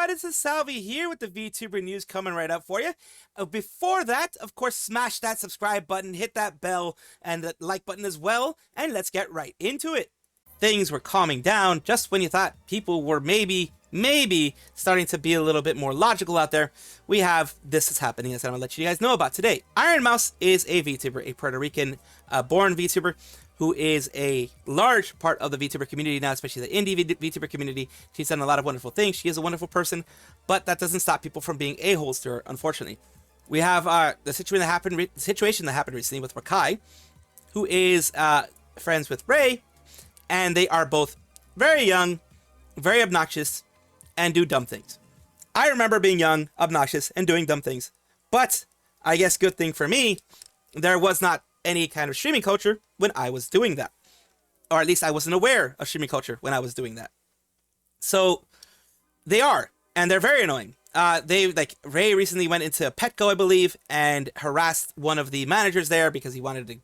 everybody, this is Salvi here with the VTuber news coming right up for you. Before that, of course, smash that subscribe button, hit that bell, and the like button as well, and let's get right into it. Things were calming down just when you thought people were maybe starting to be a little bit more logical out there. We have this is happening, as I'm going to let you guys know about today. Ironmouse is a VTuber, a Puerto Rican born VTuber, who is a large part of the VTuber community now, especially the indie VTuber community. She's done a lot of wonderful things. She is a wonderful person, but that doesn't stop people from being a-holes to her, unfortunately. We have the situation that happened recently with Rakai, who is friends with Ray, and they are both very young, very obnoxious, and do dumb things. I remember being young, obnoxious, and doing dumb things, but I guess good thing for me, there was not any kind of streaming culture when I was doing that. Or at least I wasn't aware of streaming culture when I was doing that. So they are, and they're very annoying. Ray recently went into Petco, I believe, and harassed one of the managers there because he wanted to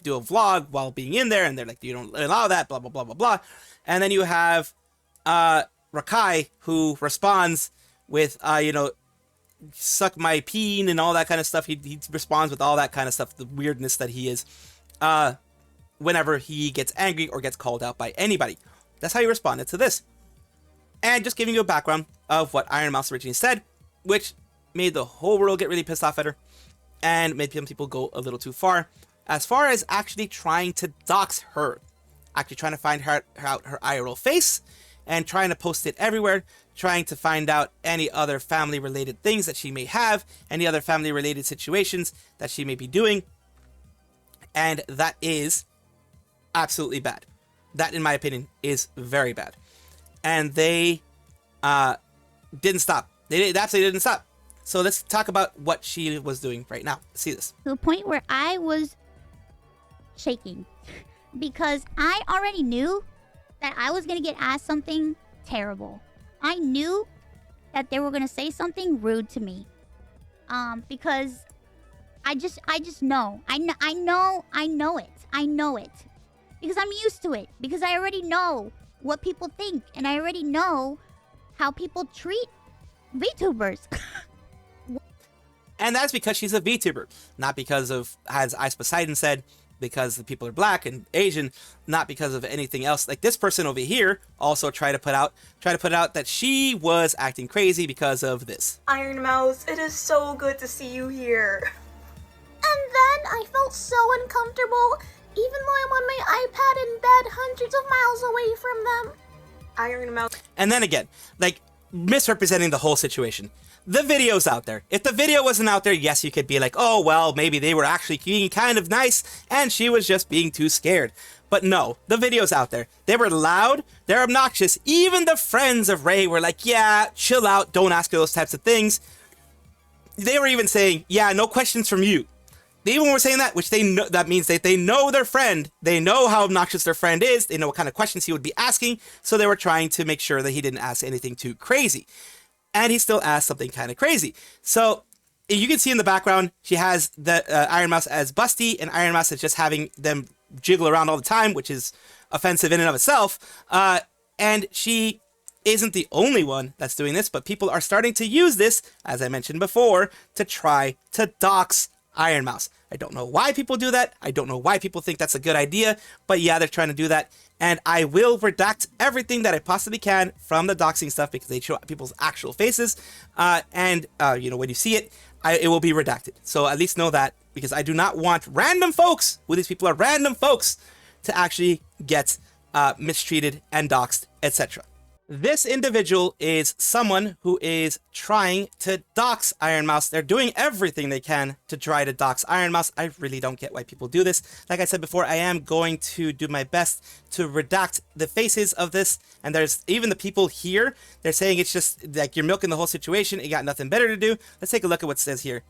do a vlog while being in there, and they're like, you don't allow that, blah, blah, blah, blah, blah. And then you have Rakai, who responds with, suck my peen and all that kind of stuff. He responds with all that kind of stuff, the weirdness that he is, whenever he gets angry or gets called out by anybody. That's how he responded to this. And just giving you a background of what Ironmouse originally said, which made the whole world get really pissed off at her and made some people go a little too far as actually trying to dox her, actually trying to find out her IRL face and trying to post it everywhere, trying to find out any other family-related things that she may have, any other family-related situations that she may be doing, and that is absolutely bad. That, in my opinion, is very bad. And they didn't stop. They absolutely didn't stop. So let's talk about what she was doing right now. Let's see this. To the point where I was shaking because I already knew that I was going to get asked something terrible. I knew that they were going to say something rude to me. Because I just know. I know it. Because I'm used to it. Because I already know what people think. And I already know how people treat VTubers. And that's because she's a VTuber. Not because of, as Ice Poseidon said, because the people are black and Asian, not because of anything else. Like this person over here also tried to put out that she was acting crazy because of this. Ironmouse, it is so good to see you here. And then I felt so uncomfortable, even though I'm on my iPad in bed hundreds of miles away from them. Ironmouse. And then again, like misrepresenting the whole situation. The video's out there. If the video wasn't out there, yes, you could be like, oh, well, maybe they were actually being kind of nice and she was just being too scared. But no, the video's out there. They were loud. They're obnoxious. Even the friends of Ray were like, yeah, chill out. Don't ask her those types of things. They were even saying, yeah, no questions from you. They even were saying that, which they know, that means that they know their friend. They know how obnoxious their friend is. They know what kind of questions he would be asking. So they were trying to make sure that he didn't ask anything too crazy. And he still asked something kind of crazy. So you can see in the background, she has the Ironmouse as busty, and Ironmouse is just having them jiggle around all the time, which is offensive in and of itself. And she isn't the only one that's doing this, but people are starting to use this, as I mentioned before, to try to dox Ironmouse. I don't know why people do that. I don't know why people think that's a good idea, but yeah, they're trying to do that. And I will redact everything that I possibly can from the doxing stuff because they show people's actual faces. When you see it, it will be redacted. So at least know that, because I do not want random folks, who these people are random folks, to actually get mistreated and doxed, etc. This individual is someone who is trying to dox Ironmouse. They're doing everything they can to try to dox Ironmouse. I really don't get why people do this. Like I said before, I am going to do my best to redact the faces of this. And there's even the people here. They're saying it's just like you're milking the whole situation. You got nothing better to do. Let's take a look at what it says here.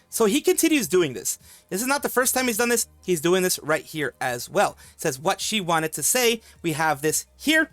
So he continues doing this. This is not the first time he's done this. He's doing this right here as well. It says what she wanted to say. We have this here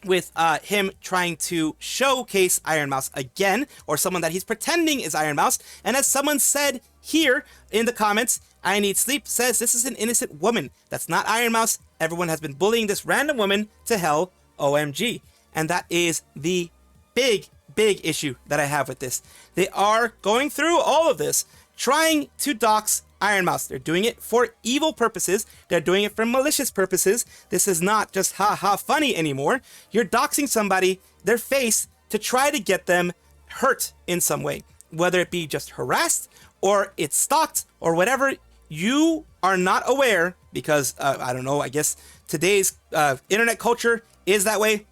with him trying to showcase Ironmouse again, or someone that he's pretending is Ironmouse. And as someone said here in the comments, I Need Sleep says this is an innocent woman. That's not Ironmouse. Everyone has been bullying this random woman to hell. OMG. And that is the big issue that I have with this. They are going through all of this, trying to dox Ironmouse. They're doing it for evil purposes. They're doing it for malicious purposes. This is not just ha funny anymore. You're doxing somebody, their face, to try to get them hurt in some way, whether it be just harassed or it's stalked or whatever. You are not aware because I don't know, I guess today's internet culture is that way.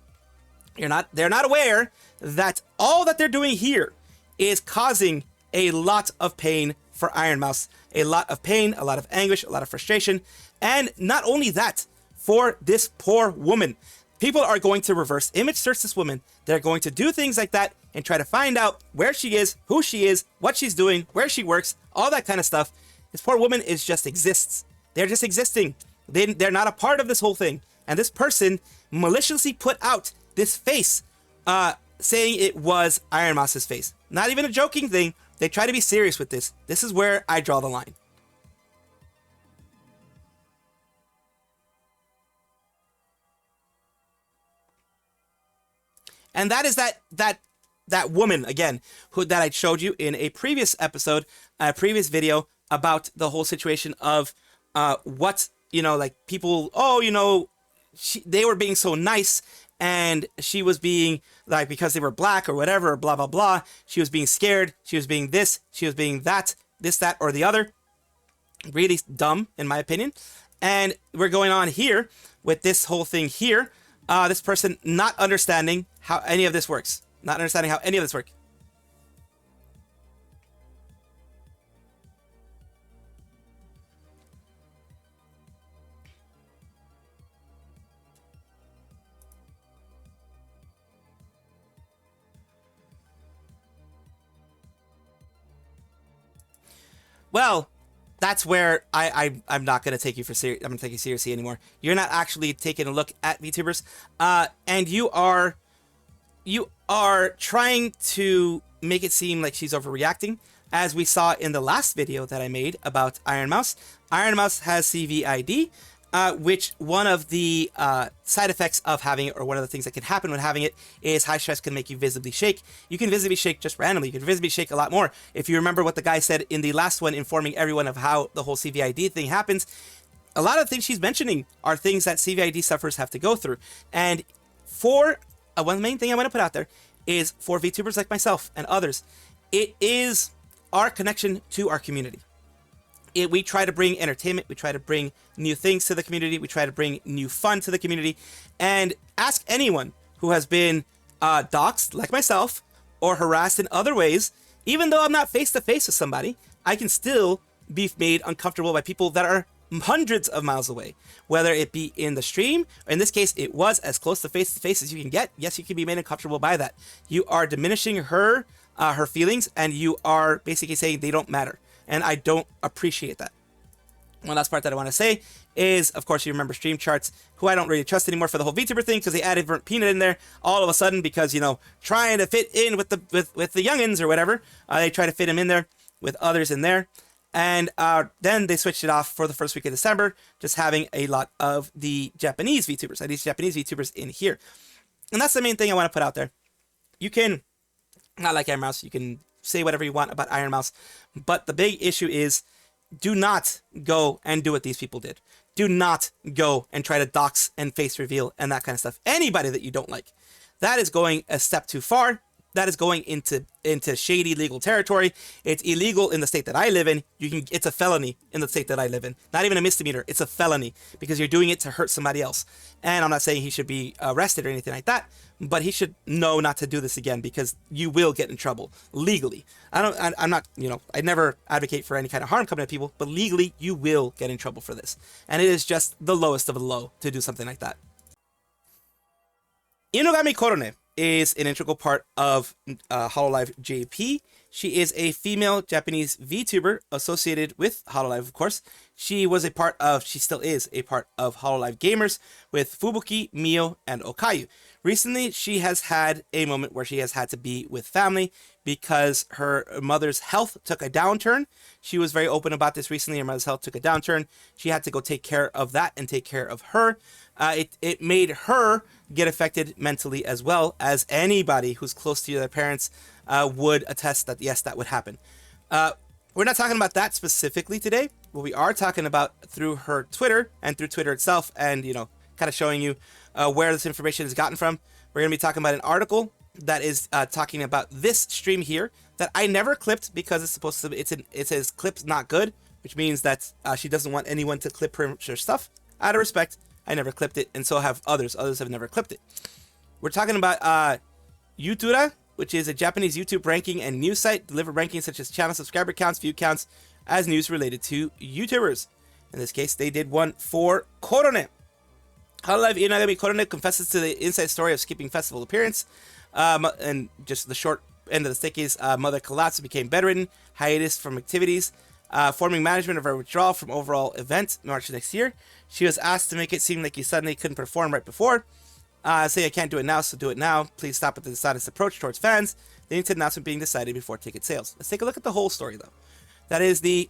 They're not aware that all that they're doing here is causing a lot of pain for Ironmouse, a lot of pain, a lot of anguish, a lot of frustration. And not only that, for this poor woman, people are going to reverse image search this woman. They're going to do things like that and try to find out where she is, who she is, what she's doing, where she works, all that kind of stuff. This poor woman just exists. They're just existing. They're not a part of this whole thing. And this person maliciously put out this face, saying it was Ironmouse's face. Not even a joking thing. They try to be serious with this. This is where I draw the line. And that is that woman again, that I showed you in a previous episode, a previous video about the whole situation of what, like people, they were being so nice and she was being like, because they were black or whatever, blah, blah, blah. She was being scared. She was being this, she was being that, this, that, or the other. Really dumb, in my opinion. And we're going on here with this whole thing here. This person not understanding how any of this works. Not understanding how any of this works. Well, that's where I'm not going to take you for serious. I'm going to take you seriously anymore. You're not actually taking a look at VTubers, and you are trying to make it seem like she's overreacting, as we saw in the last video that I made about Ironmouse. Ironmouse has CVID, which one of the side effects of having it, or one of the things that can happen when having it, is high stress can make you visibly shake. You can visibly shake just randomly. You can visibly shake a lot more. If you remember what the guy said in the last one, informing everyone of how the whole CVID thing happens, a lot of things she's mentioning are things that CVID sufferers have to go through. And for one main thing I want to put out there is for VTubers like myself and others, it is our connection to our community. We try to bring entertainment, we try to bring new things to the community, we try to bring new fun to the community, and ask anyone who has been doxxed, like myself, or harassed in other ways. Even though I'm not face-to-face with somebody, I can still be made uncomfortable by people that are hundreds of miles away, whether it be in the stream, or in this case, it was as close to face as you can get. Yes, you can be made uncomfortable by that. You are diminishing her feelings, and you are basically saying they don't matter. And I don't appreciate that. One last part that I want to say is, of course, you remember Stream Charts, who I don't really trust anymore for the whole VTuber thing, because they added Burnt Peanut in there all of a sudden because, trying to fit in with the youngins or whatever. They try to fit him in there with others in there. And then they switched it off for the first week of December, just having a lot of the Japanese VTubers, and these Japanese VTubers in here. And that's the main thing I want to put out there. You can, not like Ironmouse, you can say whatever you want about Ironmouse, but the big issue is, do not go and do what these people did. Do not go and try to dox and face reveal and that kind of stuff. Anybody that you don't like. That is going a step too far. That is going into shady legal territory. It's illegal in the state that I live in. It's a felony in the state that I live in. Not even a misdemeanor. It's a felony because you're doing it to hurt somebody else. And I'm not saying he should be arrested or anything like that, but he should know not to do this again, because you will get in trouble legally. I'm not, I never advocate for any kind of harm coming to people, but legally you will get in trouble for this. And it is just the lowest of the low to do something like that. Inogami Korone is an integral part of Hololive JP. She is a female Japanese VTuber associated with Hololive, of course. She still is a part of Hololive Gamers with Fubuki, Mio, and Okayu. Recently, she has had a moment where she has had to be with family because her mother's health took a downturn. She was very open about this recently. Her mother's health took a downturn. She had to go take care of that and take care of her. It made her get affected mentally as well, as anybody who's close to their parents would attest that, yes, that would happen. We're not talking about that specifically today. What we are talking about through her Twitter and through Twitter itself and, kind of showing you where this information is gotten from. We're going to be talking about an article that is talking about this stream here that I never clipped because it's supposed to be, it says clips not good, which means that she doesn't want anyone to clip her stuff. Out of respect, I never clipped it, and so have others. Others have never clipped it. We're talking about Yutura, which is a Japanese YouTube ranking and news site, deliver rankings such as channel subscriber counts, view counts, as news related to YouTubers. In this case, they did one for Korone. Hololive Yonaguni Korone confesses to the inside story of skipping festival appearance. And just the short end of the stick is Mother Kalatsu became bedridden, hiatus from activities, forming management of her withdrawal from overall event March next year. She was asked to make it seem like you suddenly couldn't perform right before. Say I can't do it now, so do it now. Please stop with the dishonest approach towards fans. The announcement being decided before ticket sales. Let's take a look at the whole story, though. That is the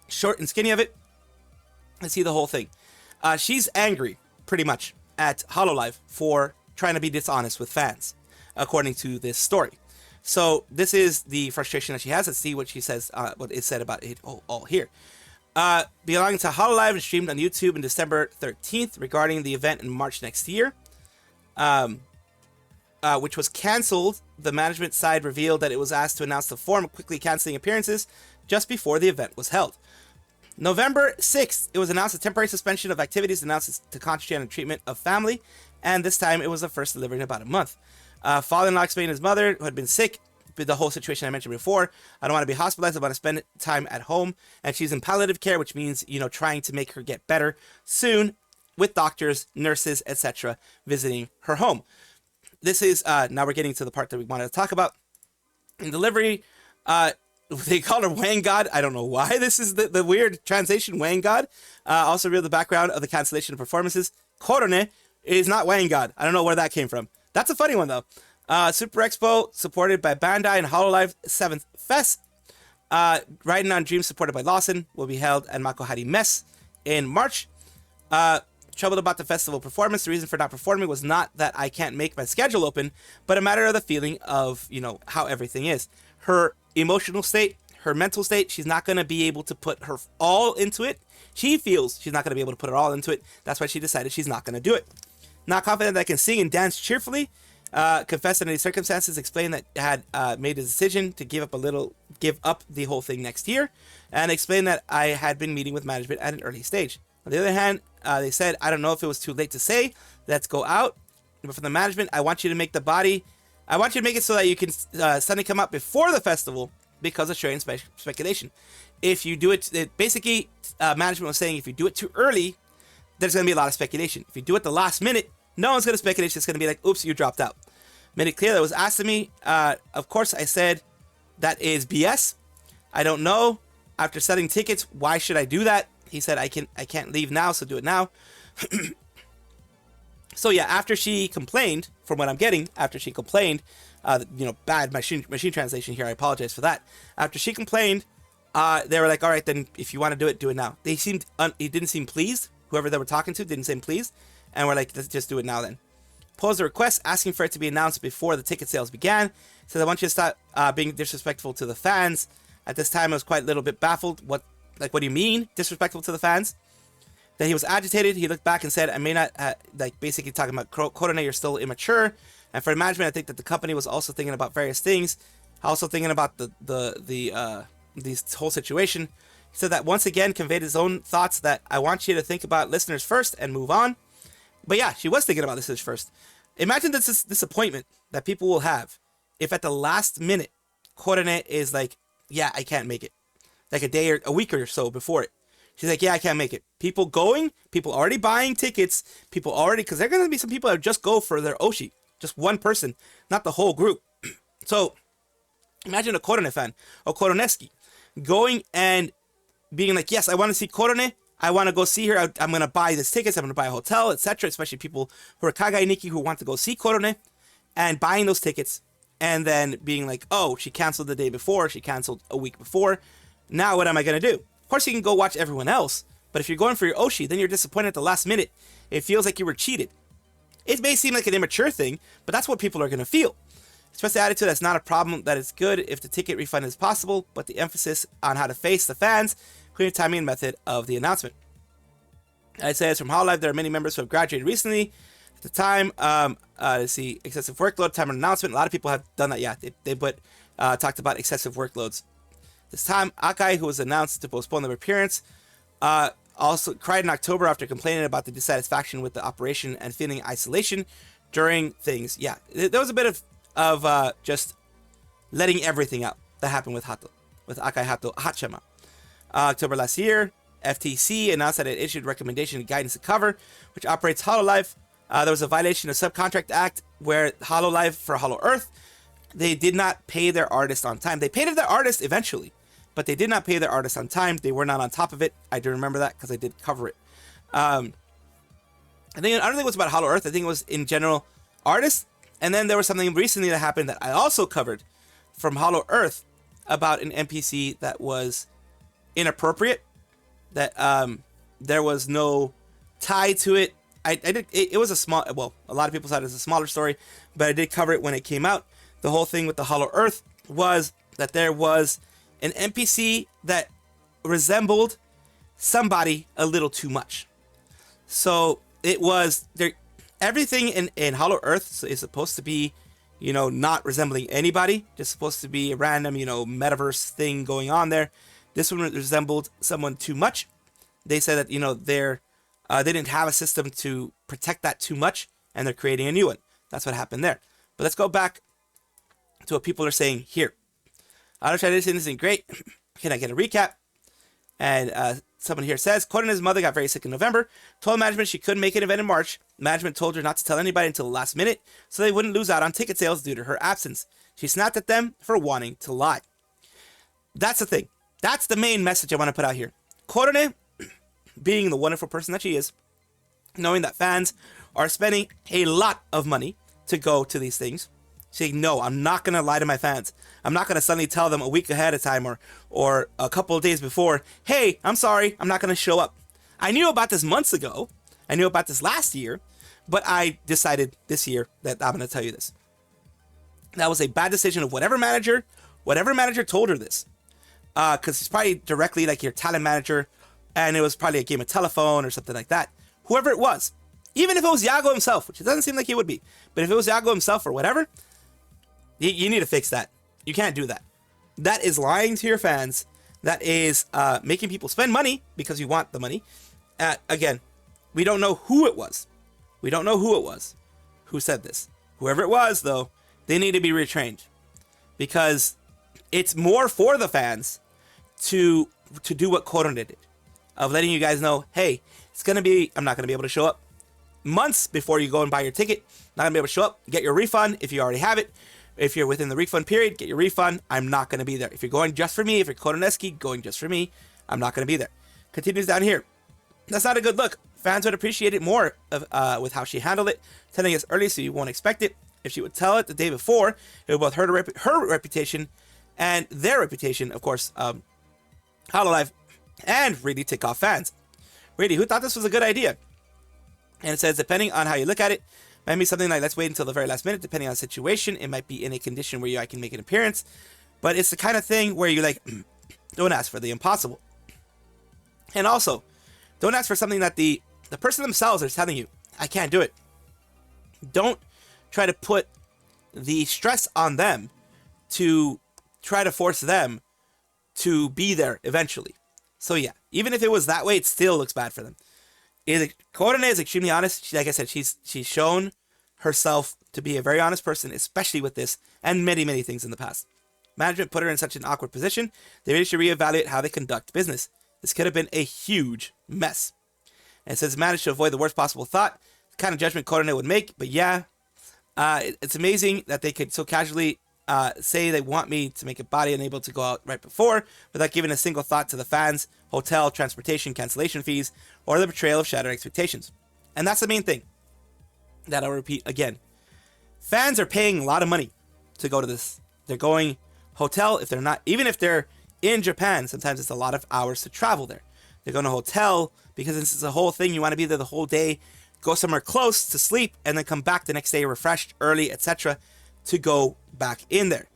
short and skinny of it. Let's see the whole thing. She's angry, pretty much, at Hololive for trying to be dishonest with fans, according to this story. So this is the frustration that she has. Let's see what she says, what is said about it all here. Belonging to Hololive and streamed on YouTube on December 13th regarding the event in March next year. Which was cancelled. The management side revealed that it was asked to announce the form, quickly cancelling appearances just before the event was held. November 6th, it was announced a temporary suspension of activities announced to concentrate on the treatment of family, and this time it was the first delivery in about a month. Father-in-law explained his mother, who had been sick, with the whole situation I mentioned before. I don't want to be hospitalized. I want to spend time at home, and she's in palliative care, which means, trying to make her get better soon with doctors, nurses, etc. visiting her home. This is, now we're getting to the part that we wanted to talk about. In delivery, they call her Wang God. I don't know why this is the weird translation, Wang God. Also revealed the background of the cancellation of performances. Korone is not Wang God. I don't know where that came from. That's a funny one, though. Super Expo, supported by Bandai and Hololive 7th Fest. Riding on Dreams, supported by Lawson, will be held at Makohari Mess in March. Troubled about the festival performance. The reason for not performing was not that I can't make my schedule open, but a matter of the feeling of, how everything is. Her emotional state, her mental state, she's not going to be able to put her all into it. She feels she's not going to be able to put her all into it. That's why she decided she's not going to do it. Not confident that I can sing and dance cheerfully. Confessed under these circumstances, explained that had made a decision to give up the whole thing next year, and explained that I had been meeting with management at an early stage. On the other hand, they said, I don't know if it was too late to say, let's go out. But from the management, I want you to make it so that you can suddenly come out before the festival because of sharing speculation. If you do it, basically, management was saying if you do it too early, there's going to be a lot of speculation. If you do it the last minute, no one's going to speculate. It's just going to be like, oops, you dropped out. Made it clear that was asked of me. Of course, I said that is BS. I don't know. After selling tickets, why should I do that? He said, I can't leave now, so do it now. So yeah, after she complained, from what I'm getting, bad machine translation here, I apologize for that. After she complained, they were like, all right, then if you want to do it now. They seemed, he didn't seem pleased. Whoever they were talking to didn't seem pleased. And we're like, let's just do it now then. Posed a request asking for it to be announced before the ticket sales began. Said, I want you to stop being disrespectful to the fans. At this time, I was quite a little bit baffled. What do you mean, disrespectful to the fans? Then he was agitated. He looked back and said, I may not, basically talking about Korone, you're still immature. And for management, I think that the company was also thinking about various things. Also thinking about this whole situation. He said that once again conveyed his own thoughts that I want you to think about listeners first and move on. But yeah, she was thinking about listeners first. Imagine this disappointment that people will have if at the last minute, Korone is like, yeah, I can't make it. Like a week or so before it. She's like, yeah, I can't make it. People going, people already buying tickets, because there are going to be some people that just go for their Oshi. Just one person, not the whole group. So Imagine a Korone fan, a Koroneski, going and being like, yes, I want to see Korone. I want to go see her. I'm going to buy this tickets. I'm going to buy a hotel, etc. Especially people who are Kagai Nikki who want to go see Korone, and buying those tickets and then being like, oh, she canceled the day before. She canceled a week before. Now what am I going to do? Of course, you can go watch everyone else. But if you're going for your Oshi, then you're disappointed at the last minute. It feels like you were cheated. It may seem like an immature thing, but that's what people are going to feel. Express the attitude that's not a problem, that it's good if the ticket refund is possible, but the emphasis on how to face the fans, including timing and method of the announcement. I'd say as from Hololive, there are many members who have graduated recently. At the time, let's see, excessive workload, time and announcement. A lot of people have done that, yeah. They talked about excessive workloads. This time, Akai, who was announced to postpone their appearance, also cried in October after complaining about the dissatisfaction with the operation and feeling isolation during things. Yeah, there was a bit of just letting everything out that happened with Akai Hato Hachama. October last year, FTC announced that it issued recommendation and guidance to cover, which operates Hololive. There was a violation of Subcontract Act where Hololive for Hollow Earth, they did not pay their artist on time. They paid their artist eventually, but they did not pay their artist on time. They were not on top of it. I do remember that because I did cover it. I don't think it was about Hollow Earth. I think it was in general artists. And then there was something recently that happened that I also covered from Hollow Earth about an NPC that was inappropriate. That there was no tie to it. I did. It was a small. Well, a lot of people thought it was a smaller story, but I did cover it when it came out. The whole thing with the Hollow Earth was that there was an NPC that resembled somebody a little too much. So it was there. Everything in Hollow Earth is supposed to be, not resembling anybody. Just supposed to be a random, metaverse thing going on there. This one resembled someone too much. They said that, they didn't have a system to protect that too much, and they're creating a new one. That's what happened there. But let's go back to what people are saying here. Auto tradition isn't great. Can I get a recap? And someone here says, Korone's mother got very sick in November, told management she couldn't make an event in March. Management told her not to tell anybody until the last minute, so they wouldn't lose out on ticket sales due to her absence. She snapped at them for wanting to lie. That's the thing. That's the main message I want to put out here. Korone, being the wonderful person that she is, knowing that fans are spending a lot of money to go to these things, saying, no, I'm not going to lie to my fans. I'm not going to suddenly tell them a week ahead of time or a couple of days before, hey, I'm sorry, I'm not going to show up. I knew about this months ago. I knew about this last year, but I decided this year that I'm going to tell you this. That was a bad decision of whatever manager told her this. Because it's probably directly like your talent manager, and it was probably a game of telephone or something like that. Whoever it was, even if it was Yago himself, which it doesn't seem like he would be, but if it was Yago himself or whatever, you need to fix that. You can't do that. That is lying to your fans. That is making people spend money because you want the money. Again, we don't know who it was. We don't know who said this. Whoever it was, though, they need to be retrained. Because it's more for the fans to do what Korone did. Of letting you guys know, hey, I'm not going to be able to show up. Months before you go and buy your ticket, not going to be able to show up. Get your refund if you already have it. If you're within the refund period, get your refund. I'm not going to be there. If you're going just for me, if you're Koroneski going just for me, I'm not going to be there. Continues down here. That's not a good look. Fans would appreciate it more with how she handled it, telling us early so you won't expect it. If she would tell it the day before, it would both hurt her reputation and their reputation, of course, Hololive, and really tick off fans. Really, who thought this was a good idea? And it says, depending on how you look at it, might be something like, let's wait until the very last minute, depending on the situation. It might be in a condition where I can make an appearance. But it's the kind of thing where you don't ask for the impossible. And also, don't ask for something that the person themselves is telling you, I can't do it. Don't try to put the stress on them to try to force them to be there eventually. So yeah, even if it was that way, it still looks bad for them. Korone is extremely honest. Like I said, she's shown herself to be a very honest person, especially with this and many, many things in the past. Management put her in such an awkward position, they really should reevaluate how they conduct business. This could have been a huge mess. And it says managed to avoid the worst possible thought, the kind of judgment Korone would make, but yeah, it's amazing that they could so casually say they want me to make a body unable to go out right before without giving a single thought to the fans, hotel, transportation, cancellation fees, or the betrayal of shattered expectations. And that's the main thing that I'll repeat again. Fans are paying a lot of money to go to this. They're going hotel if they're not, even if they're in Japan, sometimes it's a lot of hours to travel there. They're going to hotel because this is a whole thing. You want to be there the whole day, go somewhere close to sleep, and then come back the next day refreshed, early, etc. to go back in there.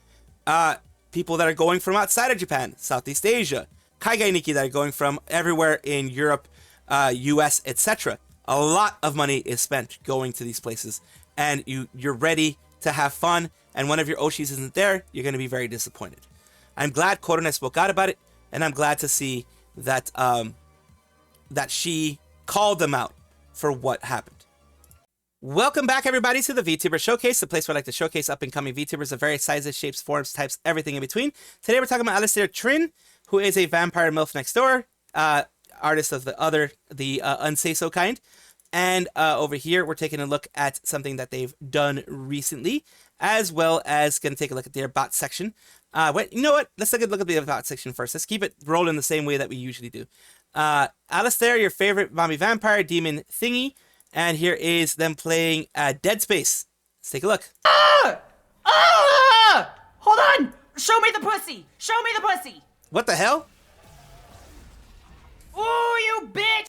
People that are going from outside of Japan, Southeast Asia, Kaigai Nikki that are going from everywhere in Europe, US, etc. A lot of money is spent going to these places, and you're ready to have fun, and one of your Oshis isn't there, you're going to be very disappointed. I'm glad Korone spoke out about it, and I'm glad to see that that she called them out for what happened. Welcome back, everybody, to the VTuber Showcase, the place where I like to showcase up-and-coming VTubers of various sizes, shapes, forms, types, everything in between. Today we're talking about Alistair Trinh, who is a vampire MILF next door, artist of the unsay-so kind. And over here, we're taking a look at something that they've done recently, as well as going to take a look at their bot section. Wait, you know what? Let's take a look at the bot section first. Let's keep it rolling the same way that we usually do. Alistair, your favorite mommy vampire demon thingy. And here is them playing Dead Space. Let's take a look. Hold on! Show me the pussy! Show me the pussy! What the hell? Ooh, you bitch!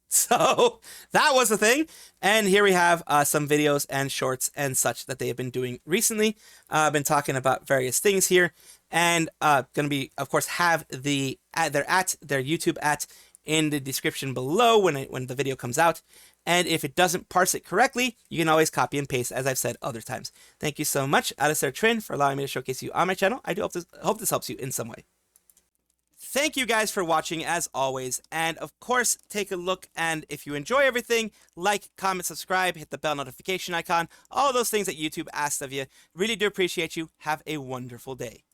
So that was the thing. And here we have some videos and shorts and such that they have been doing recently. I've been talking about various things here, and going to be, of course, have their YouTube at in the description below when the video comes out. And if it doesn't parse it correctly, you can always copy and paste, as I've said other times. Thank you so much, Alistair Trinh, for allowing me to showcase you on my channel. I do hope this helps you in some way. Thank you guys for watching, as always. And of course, take a look, and if you enjoy everything, like, comment, subscribe, hit the bell notification icon, all those things that YouTube asks of you. Really do appreciate you. Have a wonderful day.